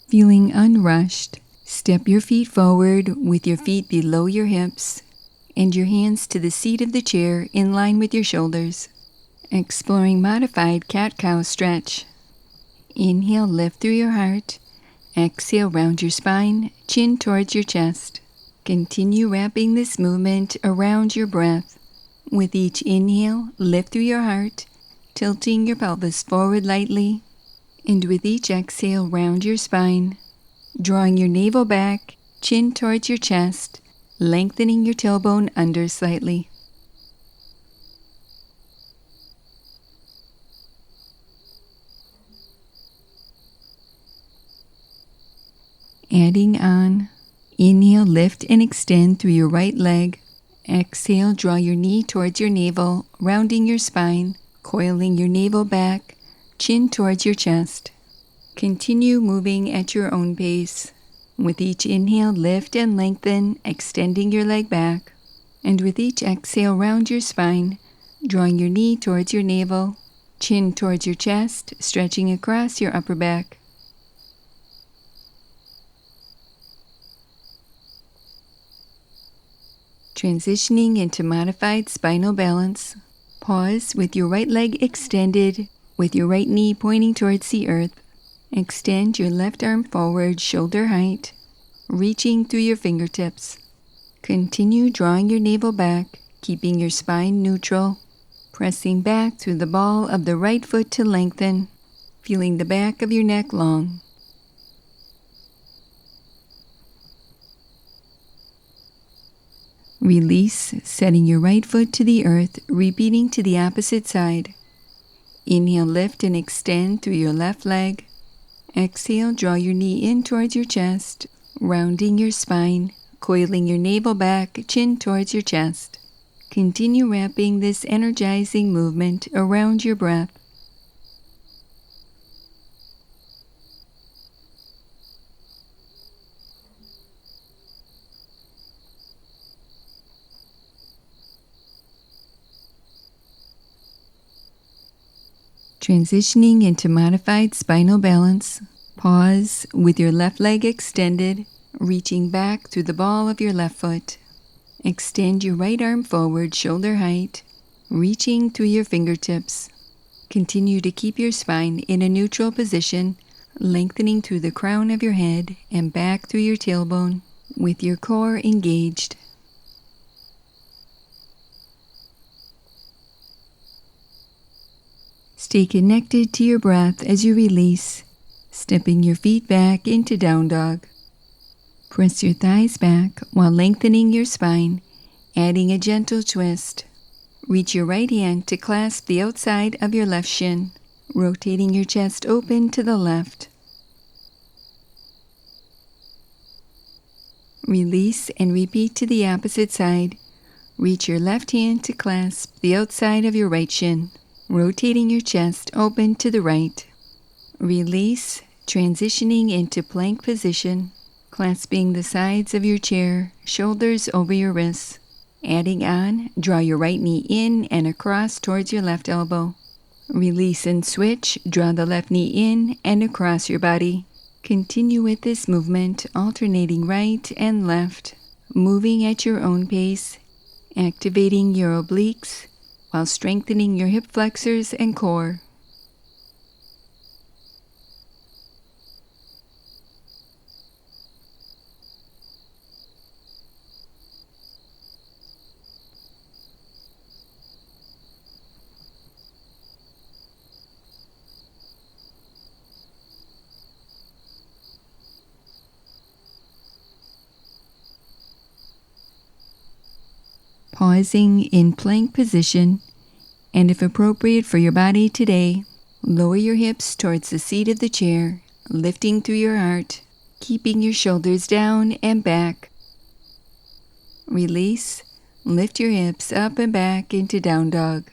Feeling unrushed, step your feet forward with your feet below your hips and your hands to the seat of the chair in line with your shoulders. Exploring modified cat-cow stretch. Inhale, lift through your heart. Exhale, round your spine, chin towards your chest. Continue wrapping this movement around your breath. With each inhale, lift through your heart, tilting your pelvis forward lightly. And with each exhale, round your spine, drawing your navel back, chin towards your chest, lengthening your tailbone under slightly. Adding on, inhale, lift and extend through your right leg. Exhale, draw your knee towards your navel, rounding your spine, coiling your navel back, chin towards your chest. Continue moving at your own pace. With each inhale, lift and lengthen, extending your leg back. And with each exhale, round your spine, drawing your knee towards your navel, chin towards your chest, stretching across your upper back. Transitioning into modified spinal balance. Pause with your right leg extended, with your right knee pointing towards the earth. Extend your left arm forward, shoulder height, reaching through your fingertips. Continue drawing your navel back, keeping your spine neutral, pressing back through the ball of the right foot to lengthen, feeling the back of your neck long. Release, setting your right foot to the earth, repeating to the opposite side. Inhale, lift and extend through your left leg. Exhale, draw your knee in towards your chest, rounding your spine, coiling your navel back, chin towards your chest. Continue wrapping this energizing movement around your breath. Transitioning into modified spinal balance. Pause with your left leg extended, reaching back through the ball of your left foot. Extend your right arm forward, shoulder height, reaching through your fingertips. Continue to keep your spine in a neutral position, lengthening through the crown of your head and back through your tailbone, with your core engaged. Stay connected to your breath as you release, stepping your feet back into down dog. Press your thighs back while lengthening your spine, adding a gentle twist. Reach your right hand to clasp the outside of your left shin, rotating your chest open to the left. Release and repeat to the opposite side. Reach your left hand to clasp the outside of your right shin, rotating your chest open to the right. Release, transitioning into plank position, clasping the sides of your chair, shoulders over your wrists. Adding on, draw your right knee in and across towards your left elbow. Release and switch, draw the left knee in and across your body. Continue with this movement, alternating right and left, moving at your own pace, activating your obliques while strengthening your hip flexors and core. Pausing in plank position, and if appropriate for your body today, lower your hips towards the seat of the chair, lifting through your heart, keeping your shoulders down and back. Release, lift your hips up and back into down dog.